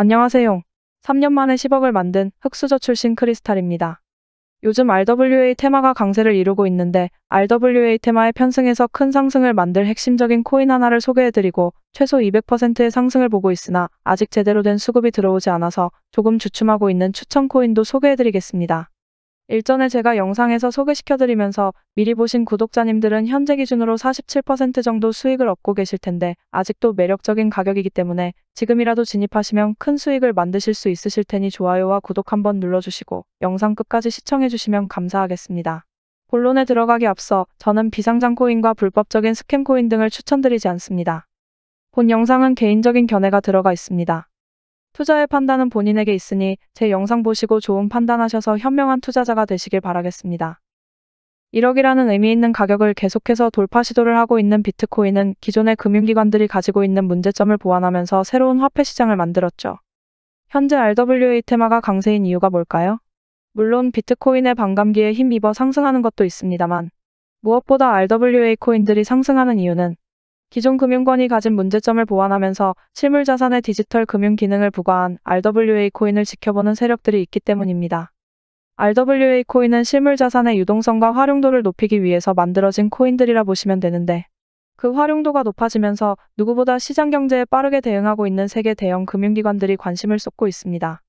안녕하세요. 3년 만에 10억을 만든 흑수저 출신 크리스탈입니다. 요즘 RWA 테마가 강세를 이루고 있는데 RWA 테마에 편승해서 큰 상승을 만들 핵심적인 코인 하나를 소개해드리고 최소 200%의 상승을 보고 있으나 아직 제대로 된 수급이 들어오지 않아서 조금 주춤하고 있는 추천 코인도 소개해드리겠습니다. 일전에 제가 영상에서 소개시켜드리면서 미리 보신 구독자님들은 현재 기준으로 47% 정도 수익을 얻고 계실 텐데 아직도 매력적인 가격이기 때문에 지금이라도 진입하시면 큰 수익을 만드실 수 있으실 테니 좋아요와 구독 한번 눌러주시고 영상 끝까지 시청해주시면 감사하겠습니다. 본론에 들어가기 앞서 저는 비상장 코인과 불법적인 스캠 코인 등을 추천드리지 않습니다. 본 영상은 개인적인 견해가 들어가 있습니다. 투자의 판단은 본인에게 있으니 제 영상 보시고 좋은 판단하셔서 현명한 투자자가 되시길 바라겠습니다. 1억이라는 의미 있는 가격을 계속해서 돌파 시도를 하고 있는 비트코인은 기존의 금융기관들이 가지고 있는 문제점을 보완하면서 새로운 화폐 시장을 만들었죠. 현재 RWA 테마가 강세인 이유가 뭘까요? 물론 비트코인의 반감기에 힘입어 상승하는 것도 있습니다만 무엇보다 RWA 코인들이 상승하는 이유는 기존 금융권이 가진 문제점을 보완하면서 실물자산의 디지털 금융 기능을 부과한 RWA 코인을 지켜보는 세력들이 있기 때문입니다. RWA 코인은 실물자산의 유동성과 활용도를 높이기 위해서 만들어진 코인들이라 보시면 되는데 그 활용도가 높아지면서 누구보다 시장 경제에 빠르게 대응하고 있는 세계 대형 금융기관들이 관심을 쏟고 있습니다.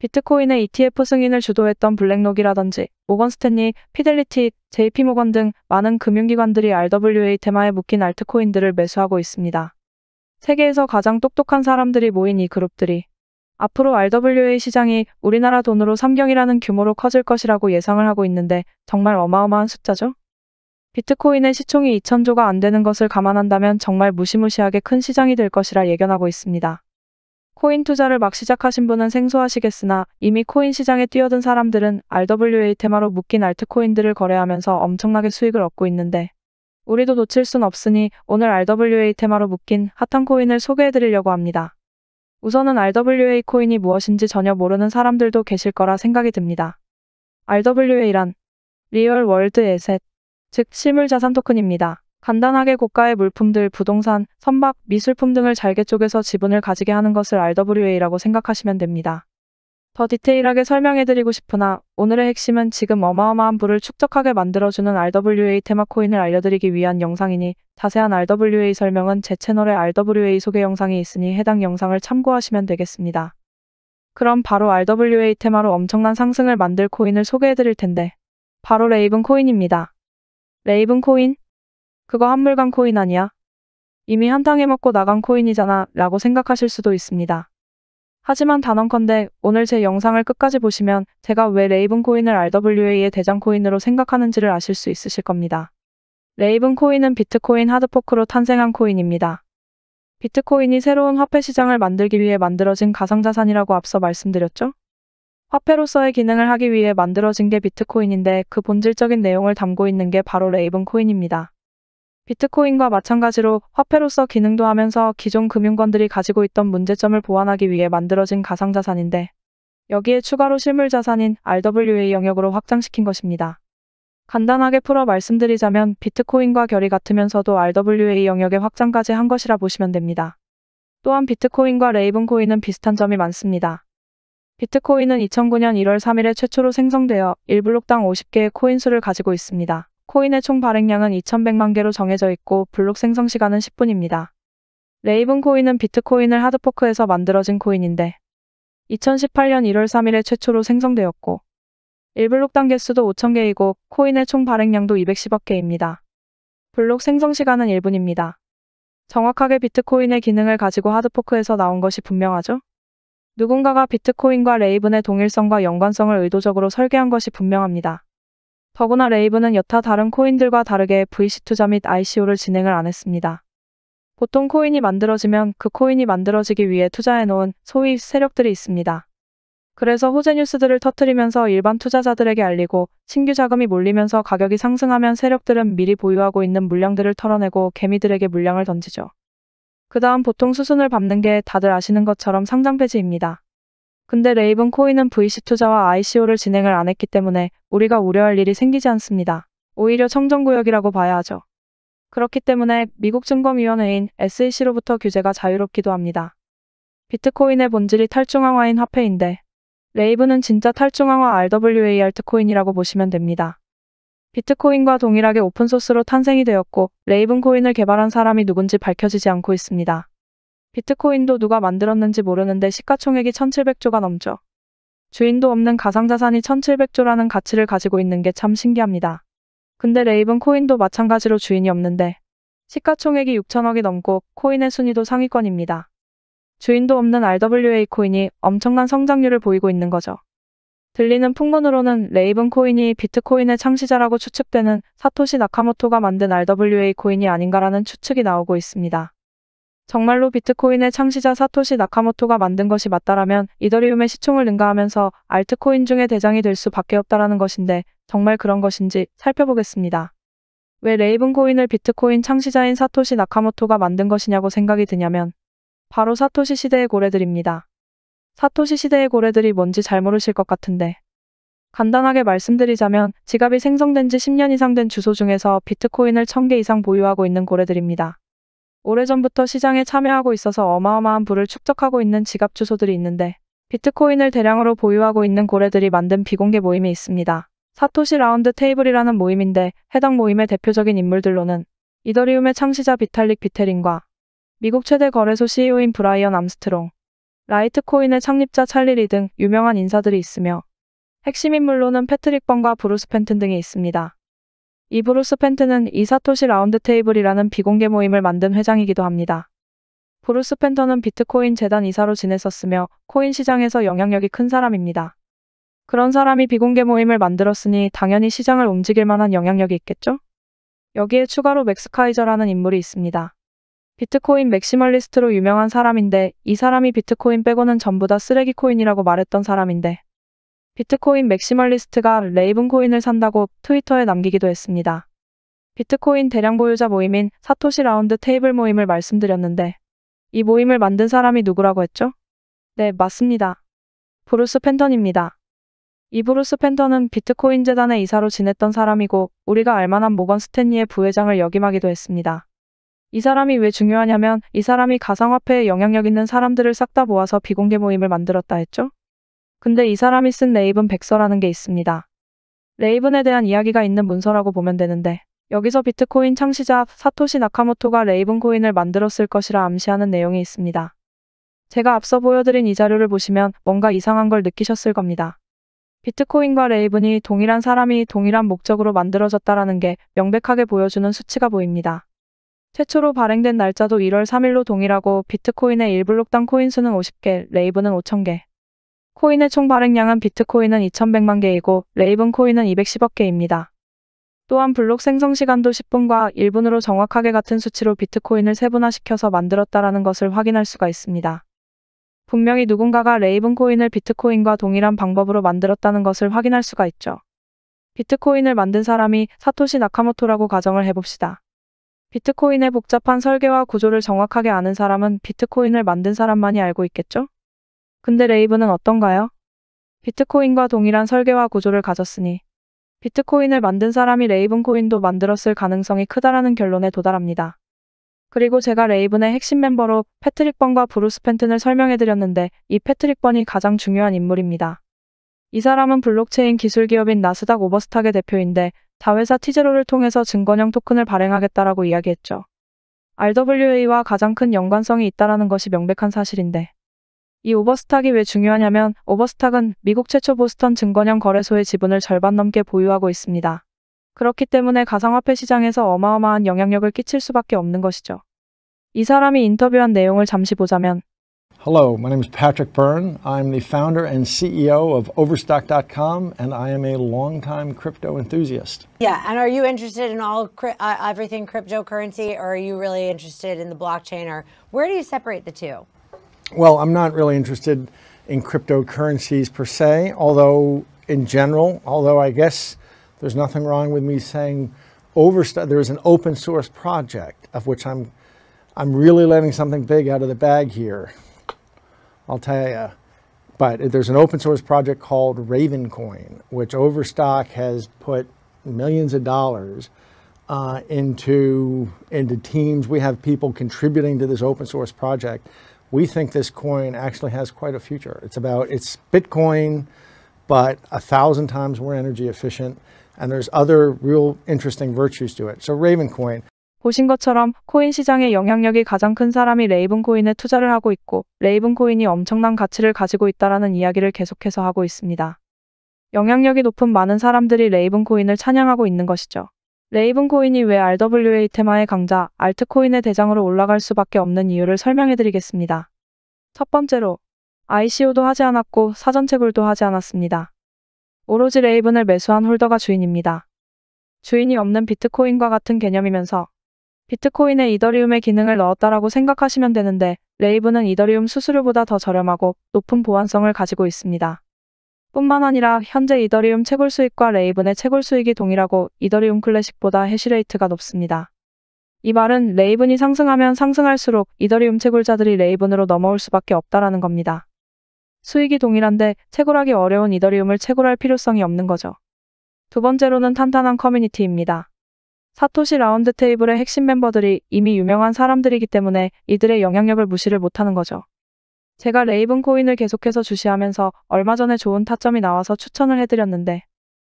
비트코인의 ETF 승인을 주도했던 블랙록이라든지 모건 스탠리, 피델리티, JP모건 등 많은 금융기관들이 RWA 테마에 묶인 알트코인들을 매수하고 있습니다. 세계에서 가장 똑똑한 사람들이 모인 이 그룹들이 앞으로 RWA 시장이 우리나라 돈으로 3경이라는 규모로 커질 것이라고 예상을 하고 있는데 정말 어마어마한 숫자죠? 비트코인의 시총이 2,000조가 안 되는 것을 감안한다면 정말 무시무시하게 큰 시장이 될 것이라 예견하고 있습니다. 코인 투자를 막 시작하신 분은 생소하시겠으나 이미 코인 시장에 뛰어든 사람들은 RWA 테마로 묶인 알트코인들을 거래하면서 엄청나게 수익을 얻고 있는데 우리도 놓칠 순 없으니 오늘 RWA 테마로 묶인 핫한 코인을 소개해드리려고 합니다. 우선은 RWA 코인이 무엇인지 전혀 모르는 사람들도 계실 거라 생각이 듭니다. RWA란 리얼 월드 에셋, 즉 실물자산 토큰입니다. 간단하게 고가의 물품들, 부동산, 선박, 미술품 등을 잘게 쪼개서 지분을 가지게 하는 것을 RWA라고 생각하시면 됩니다. 더 디테일하게 설명해드리고 싶으나 오늘의 핵심은 지금 어마어마한 부를 축적하게 만들어주는 RWA 테마 코인을 알려드리기 위한 영상이니 자세한 RWA 설명은 제 채널에 RWA 소개 영상이 있으니 해당 영상을 참고하시면 되겠습니다. 그럼 바로 RWA 테마로 엄청난 상승을 만들 코인을 소개해드릴 텐데 바로 레이븐 코인입니다. 레이븐 코인? 그거 한물간 코인 아니야? 이미 한탕에 먹고 나간 코인이잖아 라고 생각하실 수도 있습니다. 하지만 단언컨대 오늘 제 영상을 끝까지 보시면 제가 왜 레이븐 코인을 RWA의 대장 코인으로 생각하는지를 아실 수 있으실 겁니다. 레이븐 코인은 비트코인 하드포크로 탄생한 코인입니다. 비트코인이 새로운 화폐 시장을 만들기 위해 만들어진 가상자산이라고 앞서 말씀드렸죠? 화폐로서의 기능을 하기 위해 만들어진 게 비트코인인데 그 본질적인 내용을 담고 있는 게 바로 레이븐 코인입니다. 비트코인과 마찬가지로 화폐로서 기능도 하면서 기존 금융권들이 가지고 있던 문제점을 보완하기 위해 만들어진 가상자산인데 여기에 추가로 실물자산인 RWA 영역으로 확장시킨 것입니다. 간단하게 풀어 말씀드리자면 비트코인과 결이 같으면서도 RWA 영역의 확장까지 한 것이라 보시면 됩니다. 또한 비트코인과 레이븐 코인은 비슷한 점이 많습니다. 비트코인은 2009년 1월 3일에 최초로 생성되어 1블록당 50개의 코인 수를 가지고 있습니다. 코인의 총 발행량은 2,100만 개로 정해져 있고 블록 생성 시간은 10분입니다. 레이븐 코인은 비트코인을 하드포크해서 만들어진 코인인데 2018년 1월 3일에 최초로 생성되었고 1블록당 개수도 5,000개이고 코인의 총 발행량도 210억 개입니다. 블록 생성 시간은 1분입니다. 정확하게 비트코인의 기능을 가지고 하드포크해서 나온 것이 분명하죠? 누군가가 비트코인과 레이븐의 동일성과 연관성을 의도적으로 설계한 것이 분명합니다. 더구나 레이븐은 여타 다른 코인들과 다르게 VC 투자 및 ICO를 진행을 안 했습니다. 보통 코인이 만들어지면 그 코인이 만들어지기 위해 투자해놓은 소위 세력들이 있습니다. 그래서 호재 뉴스들을 터뜨리면서 일반 투자자들에게 알리고 신규 자금이 몰리면서 가격이 상승하면 세력들은 미리 보유하고 있는 물량들을 털어내고 개미들에게 물량을 던지죠. 그 다음 보통 수순을 밟는 게 다들 아시는 것처럼 상장 폐지입니다. 근데 레이븐 코인은 VC 투자와 ICO를 진행을 안 했기 때문에 우리가 우려할 일이 생기지 않습니다. 오히려 청정구역이라고 봐야 하죠. 그렇기 때문에 미국 증권위원회인 SEC로부터 규제가 자유롭기도 합니다. 비트코인의 본질이 탈중앙화인 화폐인데 레이븐은 진짜 탈중앙화 RWA 알트코인이라고 보시면 됩니다. 비트코인과 동일하게 오픈소스로 탄생이 되었고 레이븐 코인을 개발한 사람이 누군지 밝혀지지 않고 있습니다. 비트코인도 누가 만들었는지 모르는데 시가총액이 1700조가 넘죠. 주인도 없는 가상자산이 1700조라는 가치를 가지고 있는 게 참 신기합니다. 근데 레이븐 코인도 마찬가지로 주인이 없는데 시가총액이 6천억이 넘고 코인의 순위도 상위권입니다. 주인도 없는 RWA 코인이 엄청난 성장률을 보이고 있는 거죠. 들리는 풍문으로는 레이븐 코인이 비트코인의 창시자라고 추측되는 사토시 나카모토가 만든 RWA 코인이 아닌가라는 추측이 나오고 있습니다. 정말로 비트코인의 창시자 사토시 나카모토가 만든 것이 맞다라면 이더리움의 시총을 능가하면서 알트코인 중에 대장이 될 수밖에 없다라는 것인데 정말 그런 것인지 살펴보겠습니다. 왜 레이븐 코인을 비트코인 창시자인 사토시 나카모토가 만든 것이냐고 생각이 드냐면 바로 사토시 시대의 고래들입니다. 사토시 시대의 고래들이 뭔지 잘 모르실 것 같은데 간단하게 말씀드리자면 지갑이 생성된 지 10년 이상 된 주소 중에서 비트코인을 1000개 이상 보유하고 있는 고래들입니다. 오래전부터 시장에 참여하고 있어서 어마어마한 부를 축적하고 있는 지갑 주소들이 있는데 비트코인을 대량으로 보유하고 있는 고래들이 만든 비공개 모임이 있습니다. 사토시 라운드 테이블이라는 모임인데 해당 모임의 대표적인 인물들로는 이더리움의 창시자 비탈릭 비테린과 미국 최대 거래소 CEO인 브라이언 암스트롱, 라이트코인의 창립자 찰리 리 등 유명한 인사들이 있으며 핵심 인물로는 패트릭 번과 브루스 펜튼 등이 있습니다. 이 브루스 펜튼은 이 사토시 라운드 테이블이라는 비공개 모임을 만든 회장이기도 합니다. 브루스 펜턴은 비트코인 재단 이사로 지냈었으며 코인 시장에서 영향력이 큰 사람입니다. 그런 사람이 비공개 모임을 만들었으니 당연히 시장을 움직일 만한 영향력이 있겠죠? 여기에 추가로 맥스 카이저라는 인물이 있습니다. 비트코인 맥시멀리스트로 유명한 사람인데 이 사람이 비트코인 빼고는 전부 다 쓰레기 코인이라고 말했던 사람인데 비트코인 맥시멀리스트가 레이븐 코인을 산다고 트위터에 남기기도 했습니다. 비트코인 대량 보유자 모임인 사토시 라운드 테이블 모임을 말씀드렸는데 이 모임을 만든 사람이 누구라고 했죠? 네, 맞습니다. 브루스 펜턴입니다. 이 브루스 펜턴은 비트코인 재단의 이사로 지냈던 사람이고 우리가 알만한 모건 스탠리의 부회장을 역임하기도 했습니다. 이 사람이 왜 중요하냐면 이 사람이 가상화폐에 영향력 있는 사람들을 싹 다 모아서 비공개 모임을 만들었다 했죠? 근데 이 사람이 쓴 레이븐 백서라는 게 있습니다. 레이븐에 대한 이야기가 있는 문서라고 보면 되는데 여기서 비트코인 창시자 사토시 나카모토가 레이븐 코인을 만들었을 것이라 암시하는 내용이 있습니다. 제가 앞서 보여드린 이 자료를 보시면 뭔가 이상한 걸 느끼셨을 겁니다. 비트코인과 레이븐이 동일한 사람이 동일한 목적으로 만들어졌다라는 게 명백하게 보여주는 수치가 보입니다. 최초로 발행된 날짜도 1월 3일로 동일하고 비트코인의 1블록당 코인 수는 50개, 레이븐은 5000개. 코인의 총 발행량은 비트코인은 2100만 개이고 레이븐 코인은 210억 개입니다. 또한 블록 생성 시간도 10분과 1분으로 정확하게 같은 수치로 비트코인을 세분화시켜서 만들었다라는 것을 확인할 수가 있습니다. 분명히 누군가가 레이븐 코인을 비트코인과 동일한 방법으로 만들었다는 것을 확인할 수가 있죠. 비트코인을 만든 사람이 사토시 나카모토라고 가정을 해봅시다. 비트코인의 복잡한 설계와 구조를 정확하게 아는 사람은 비트코인을 만든 사람만이 알고 있겠죠? 근데 레이븐은 어떤가요? 비트코인과 동일한 설계와 구조를 가졌으니 비트코인을 만든 사람이 레이븐 코인도 만들었을 가능성이 크다라는 결론에 도달합니다. 그리고 제가 레이븐의 핵심 멤버로 패트릭 번과 브루스 펜튼을 설명해드렸는데 이 패트릭 번이 가장 중요한 인물입니다. 이 사람은 블록체인 기술기업인 나스닥 오버스탁의 대표인데 자회사 티제로를 통해서 증권형 토큰을 발행하겠다라고 이야기했죠. RWA와 가장 큰 연관성이 있다라는 것이 명백한 사실인데 이 오버스탁이 왜 중요하냐면 오버스탁은 미국 최초 보스턴 증권형 거래소의 지분을 절반 넘게 보유하고 있습니다. 그렇기 때문에 가상화폐 시장에서 어마어마한 영향력을 끼칠 수밖에 없는 것이죠. 이 사람이 인터뷰한 내용을 잠시 보자면 Hello, my name is Patrick Byrne. I'm the founder and CEO of Overstock.com, and I am a longtime crypto enthusiast. Yeah, and are you interested in everything cryptocurrency, or are you really interested in the blockchain, or where do you separate the two? Well, I'm not really interested in cryptocurrencies per se, although in general, I guess there's nothing wrong with me saying there is an open source project of which I'm really letting something big out of the bag here. I'll tell you, but there's an open source project called Ravencoin, which Overstock has put millions of dollars into teams. We have people contributing to this open source project. we think this coin actually has quite a future. It's Bitcoin, but 1,000 times more energy efficient, and there's other real interesting virtues to it. So Ravencoin. 보신 것처럼 코인 시장의 영향력이 가장 큰 사람이 레이븐코인에 투자를 하고 있고 레이븐코인이 엄청난 가치를 가지고 있다라는 이야기를 계속해서 하고 있습니다. 영향력이 높은 많은 사람들이 레이븐코인을 찬양하고 있는 것이죠. 레이븐코인이 왜 RWA 테마의 강자, 알트코인의 대장으로 올라갈 수밖에 없는 이유를 설명해드리겠습니다. 첫 번째로, ICO도 하지 않았고 사전 채굴도 하지 않았습니다. 오로지 레이븐을 매수한 홀더가 주인입니다. 주인이 없는 비트코인과 같은 개념이면서 비트코인에 이더리움의 기능을 넣었다라고 생각하시면 되는데 레이븐은 이더리움 수수료보다 더 저렴하고 높은 보안성을 가지고 있습니다. 뿐만 아니라 현재 이더리움 채굴 수익과 레이븐의 채굴 수익이 동일하고 이더리움 클래식보다 해시레이트가 높습니다. 이 말은 레이븐이 상승하면 상승할수록 이더리움 채굴자들이 레이븐으로 넘어올 수밖에 없다라는 겁니다. 수익이 동일한데 채굴하기 어려운 이더리움을 채굴할 필요성이 없는 거죠. 두 번째로는 탄탄한 커뮤니티입니다. 사토시 라운드 테이블의 핵심 멤버들이 이미 유명한 사람들이기 때문에 이들의 영향력을 무시를 못하는 거죠. 제가 레이븐 코인을 계속해서 주시하면서 얼마 전에 좋은 타점이 나와서 추천을 해드렸는데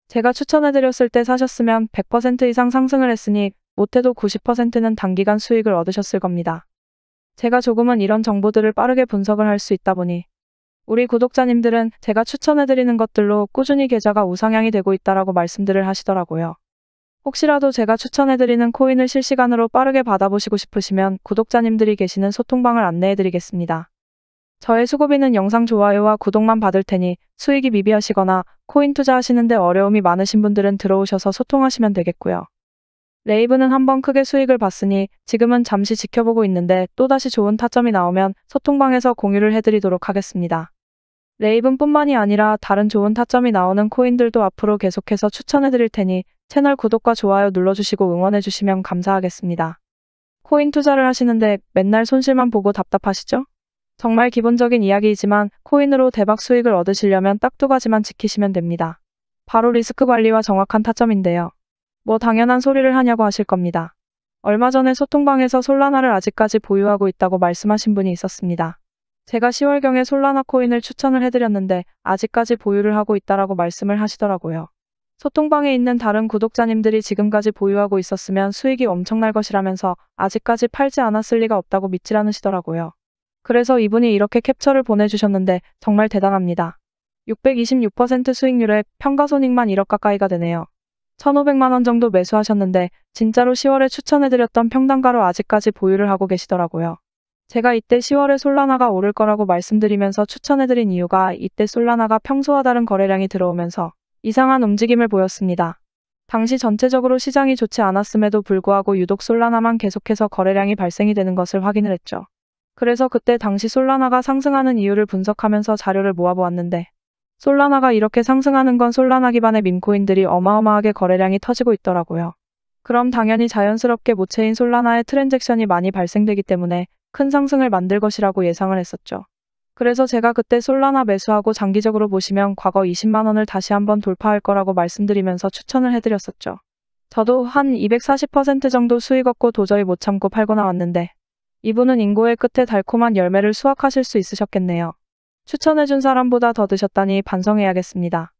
제가 추천해드렸을 때 사셨으면 100% 이상 상승을 했으니 못해도 90%는 단기간 수익을 얻으셨을 겁니다. 제가 조금은 이런 정보들을 빠르게 분석을 할 수 있다 보니 우리 구독자님들은 제가 추천해드리는 것들로 꾸준히 계좌가 우상향이 되고 있다라고 말씀들을 하시더라고요. 혹시라도 제가 추천해드리는 코인을 실시간으로 빠르게 받아보시고 싶으시면 구독자님들이 계시는 소통방을 안내해드리겠습니다. 저의 수고비는 영상 좋아요와 구독만 받을 테니 수익이 미비하시거나 코인 투자하시는데 어려움이 많으신 분들은 들어오셔서 소통하시면 되겠고요. 레이븐은 한번 크게 수익을 봤으니 지금은 잠시 지켜보고 있는데 또다시 좋은 타점이 나오면 소통방에서 공유를 해드리도록 하겠습니다. 레이븐뿐만이 아니라 다른 좋은 타점이 나오는 코인들도 앞으로 계속해서 추천해드릴 테니 채널 구독과 좋아요 눌러주시고 응원해주시면 감사하겠습니다. 코인 투자를 하시는데 맨날 손실만 보고 답답하시죠? 정말 기본적인 이야기이지만 코인으로 대박 수익을 얻으시려면 딱 두 가지만 지키시면 됩니다. 바로 리스크 관리와 정확한 타점인데요. 뭐 당연한 소리를 하냐고 하실 겁니다. 얼마 전에 소통방에서 솔라나를 아직까지 보유하고 있다고 말씀하신 분이 있었습니다. 제가 10월경에 솔라나 코인을 추천을 해드렸는데 아직까지 보유를 하고 있다라고 말씀을 하시더라고요. 소통방에 있는 다른 구독자님들이 지금까지 보유하고 있었으면 수익이 엄청날 것이라면서 아직까지 팔지 않았을 리가 없다고 믿질 않으시더라고요. 그래서 이분이 이렇게 캡처를 보내주셨는데 정말 대단합니다. 626% 수익률에 평가손익만 1억 가까이가 되네요. 1,500만 원 정도 매수하셨는데 진짜로 10월에 추천해드렸던 평단가로 아직까지 보유를 하고 계시더라고요. 제가 이때 10월에 솔라나가 오를 거라고 말씀드리면서 추천해드린 이유가 이때 솔라나가 평소와 다른 거래량이 들어오면서 이상한 움직임을 보였습니다. 당시 전체적으로 시장이 좋지 않았음에도 불구하고 유독 솔라나만 계속해서 거래량이 발생이 되는 것을 확인을 했죠. 그래서 그때 당시 솔라나가 상승하는 이유를 분석하면서 자료를 모아보았는데 솔라나가 이렇게 상승하는 건 솔라나 기반의 밈코인들이 어마어마하게 거래량이 터지고 있더라고요. 그럼 당연히 자연스럽게 모체인 솔라나의 트랜잭션이 많이 발생되기 때문에 큰 상승을 만들 것이라고 예상을 했었죠. 그래서 제가 그때 솔라나 매수하고 장기적으로 보시면 과거 20만 원을 다시 한번 돌파할 거라고 말씀드리면서 추천을 해드렸었죠. 저도 한 240% 정도 수익 얻고 도저히 못 참고 팔고 나왔는데 이분은 인고의 끝에 달콤한 열매를 수확하실 수 있으셨겠네요. 추천해준 사람보다 더 드셨다니 반성해야겠습니다.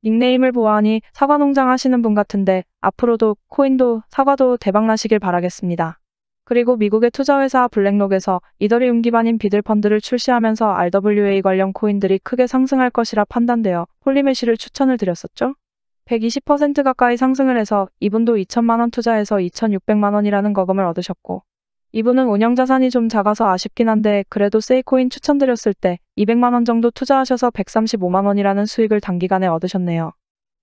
닉네임을 보아하니 사과농장 하시는 분 같은데 앞으로도 코인도 사과도 대박나시길 바라겠습니다. 그리고 미국의 투자회사 블랙록에서 이더리움 기반인 비들펀드를 출시하면서 RWA 관련 코인들이 크게 상승할 것이라 판단되어 홀리메시를 추천을 드렸었죠. 120% 가까이 상승을 해서 이분도 2천만 원 투자해서 2,600만 원이라는 거금을 얻으셨고 이분은 운영자산이 좀 작아서 아쉽긴 한데 그래도 세이코인 추천드렸을 때 200만 원 정도 투자하셔서 135만 원이라는 수익을 단기간에 얻으셨네요.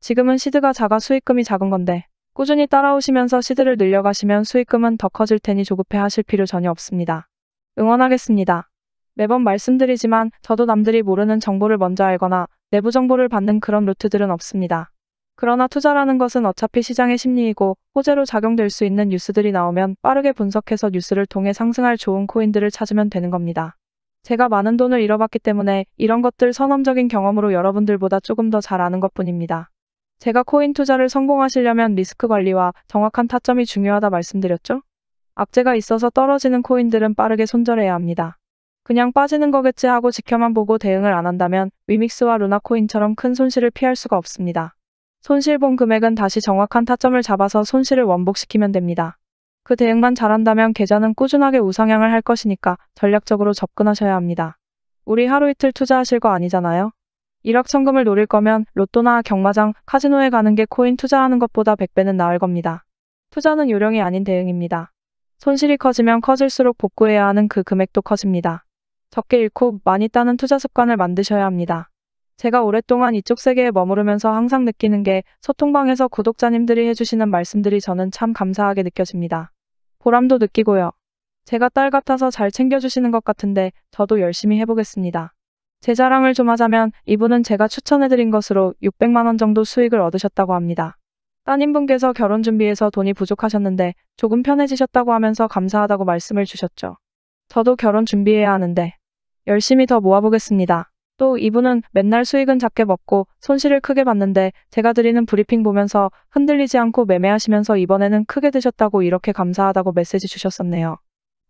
지금은 시드가 작아 수익금이 작은 건데 꾸준히 따라오시면서 시드를 늘려가시면 수익금은 더 커질 테니 조급해 하실 필요 전혀 없습니다. 응원하겠습니다. 매번 말씀드리지만 저도 남들이 모르는 정보를 먼저 알거나 내부 정보를 받는 그런 루트들은 없습니다. 그러나 투자라는 것은 어차피 시장의 심리이고 호재로 작용될 수 있는 뉴스들이 나오면 빠르게 분석해서 뉴스를 통해 상승할 좋은 코인들을 찾으면 되는 겁니다. 제가 많은 돈을 잃어봤기 때문에 이런 것들 선험적인 경험으로 여러분들보다 조금 더 잘 아는 것뿐입니다. 제가 코인 투자를 성공하시려면 리스크 관리와 정확한 타점이 중요하다 말씀드렸죠? 악재가 있어서 떨어지는 코인들은 빠르게 손절해야 합니다. 그냥 빠지는 거겠지 하고 지켜만 보고 대응을 안 한다면 위믹스와 루나코인처럼 큰 손실을 피할 수가 없습니다. 손실본 금액은 다시 정확한 타점을 잡아서 손실을 원복시키면 됩니다. 그 대응만 잘한다면 계좌는 꾸준하게 우상향을 할 것이니까 전략적으로 접근하셔야 합니다. 우리 하루 이틀 투자하실 거 아니잖아요? 일확천금을 노릴 거면 로또나 경마장, 카지노에 가는 게 코인 투자하는 것보다 100배는 나을 겁니다. 투자는 요령이 아닌 대응입니다. 손실이 커지면 커질수록 복구해야 하는 그 금액도 커집니다. 적게 잃고 많이 따는 투자 습관을 만드셔야 합니다. 제가 오랫동안 이쪽 세계에 머무르면서 항상 느끼는 게 소통방에서 구독자님들이 해주시는 말씀들이 저는 참 감사하게 느껴집니다. 보람도 느끼고요. 제가 딸 같아서 잘 챙겨주시는 것 같은데 저도 열심히 해보겠습니다. 제 자랑을 좀 하자면 이분은 제가 추천해드린 것으로 600만 원 정도 수익을 얻으셨다고 합니다. 따님분께서 결혼 준비해서 돈이 부족하셨는데 조금 편해지셨다고 하면서 감사하다고 말씀을 주셨죠. 저도 결혼 준비해야 하는데 열심히 더 모아보겠습니다. 또 이분은 맨날 수익은 작게 먹고 손실을 크게 봤는데 제가 드리는 브리핑 보면서 흔들리지 않고 매매하시면서 이번에는 크게 드셨다고 이렇게 감사하다고 메시지 주셨었네요.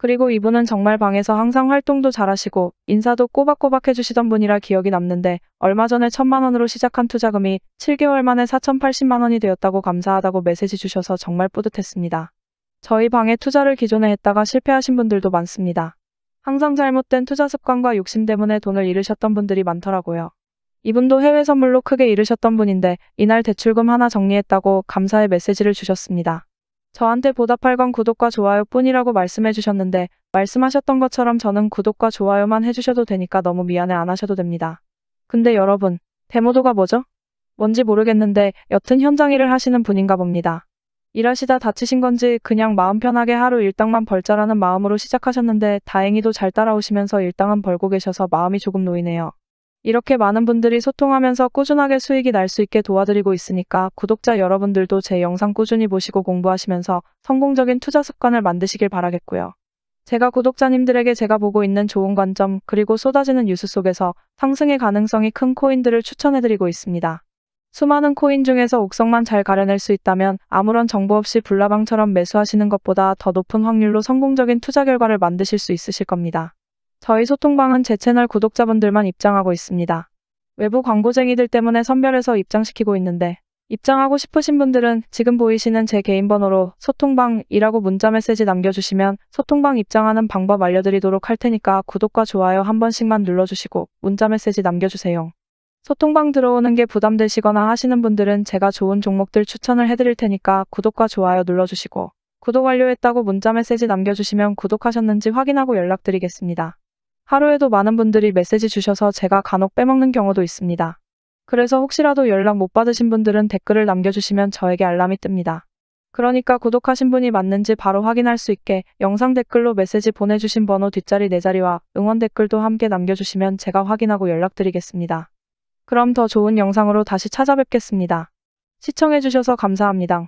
그리고 이분은 정말 방에서 항상 활동도 잘하시고 인사도 꼬박꼬박 해주시던 분이라 기억이 남는데 얼마 전에 1,000만 원으로 시작한 투자금이 7개월 만에 4,080만 원이 되었다고 감사하다고 메시지 주셔서 정말 뿌듯했습니다. 저희 방에 투자를 기존에 했다가 실패하신 분들도 많습니다. 항상 잘못된 투자 습관과 욕심 때문에 돈을 잃으셨던 분들이 많더라고요. 이분도 해외 선물로 크게 잃으셨던 분인데 이날 대출금 하나 정리했다고 감사의 메시지를 주셨습니다. 저한테 보답할 건 구독과 좋아요 뿐이라고 말씀해 주셨는데 말씀하셨던 것처럼 저는 구독과 좋아요만 해주셔도 되니까 너무 미안해 안 하셔도 됩니다. 근데 여러분, 데모도가 뭐죠? 뭔지 모르겠는데 여튼 현장 일을 하시는 분인가 봅니다. 일하시다 다치신 건지 그냥 마음 편하게 하루 일당만 벌자라는 마음으로 시작하셨는데 다행히도 잘 따라오시면서 일당은 벌고 계셔서 마음이 조금 놓이네요. 이렇게 많은 분들이 소통하면서 꾸준하게 수익이 날 수 있게 도와드리고 있으니까 구독자 여러분들도 제 영상 꾸준히 보시고 공부하시면서 성공적인 투자 습관을 만드시길 바라겠고요. 제가 구독자님들에게 제가 보고 있는 좋은 관점 그리고 쏟아지는 뉴스 속에서 상승의 가능성이 큰 코인들을 추천해드리고 있습니다. 수많은 코인 중에서 옥석만 잘 가려낼 수 있다면 아무런 정보 없이 불나방처럼 매수하시는 것보다 더 높은 확률로 성공적인 투자 결과를 만드실 수 있으실 겁니다. 저희 소통방은 제 채널 구독자분들만 입장하고 있습니다. 외부 광고쟁이들 때문에 선별해서 입장시키고 있는데 입장하고 싶으신 분들은 지금 보이시는 제 개인 번호로 소통방이라고 문자 메시지 남겨주시면 소통방 입장하는 방법 알려드리도록 할 테니까 구독과 좋아요 한 번씩만 눌러주시고 문자 메시지 남겨주세요. 소통방 들어오는 게 부담되시거나 하시는 분들은 제가 좋은 종목들 추천을 해드릴 테니까 구독과 좋아요 눌러주시고 구독 완료했다고 문자 메시지 남겨주시면 구독하셨는지 확인하고 연락드리겠습니다. 하루에도 많은 분들이 메시지 주셔서 제가 간혹 빼먹는 경우도 있습니다. 그래서 혹시라도 연락 못 받으신 분들은 댓글을 남겨주시면 저에게 알람이 뜹니다. 그러니까 구독하신 분이 맞는지 바로 확인할 수 있게 영상 댓글로 메시지 보내주신 번호 뒷자리 4자리와 응원 댓글도 함께 남겨주시면 제가 확인하고 연락드리겠습니다. 그럼 더 좋은 영상으로 다시 찾아뵙겠습니다. 시청해주셔서 감사합니다.